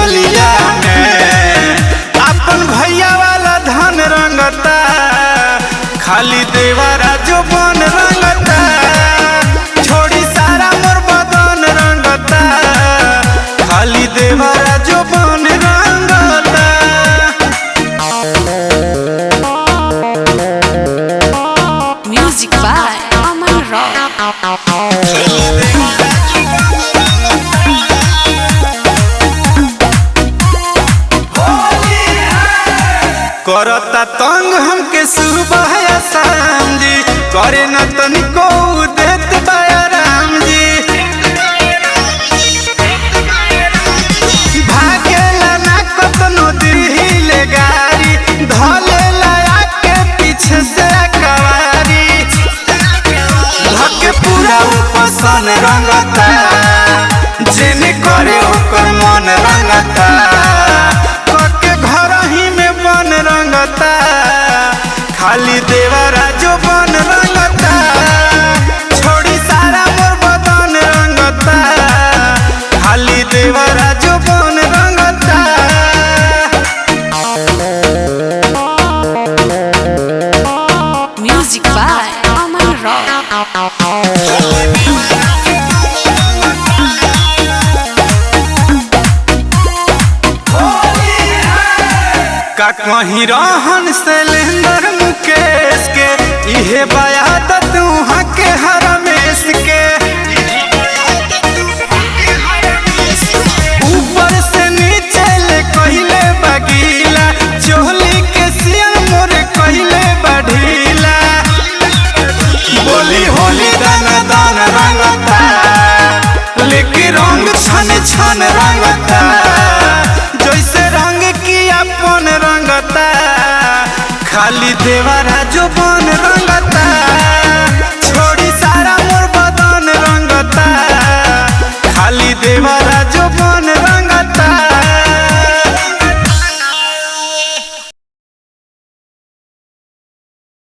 गलिया में अपन भैया वाला धन रंगता खाली देवरा जो बन रंगता छोड़ी सारा मोर बदन रंगता खाली देवरा जो बन रंगता। Music by Aman Rock. करता तंग हमके सुबह या शाम जी करे न तनिको देत बाया राम जी भागेला ना कतनो दिहिले गाड़ी धलेला आके पीछे से कवारी धके पूरा उपसन रंगता जेने करे ओकर मन रंगता रंगता खाली देवरा जो बन रंगता छोड़ी सारा मोर बदन रंगता खाली देवरा जो बन रंगता। Music by Aman Rock. का कहीं रहन से लेंदर मुकेश के इहे बाया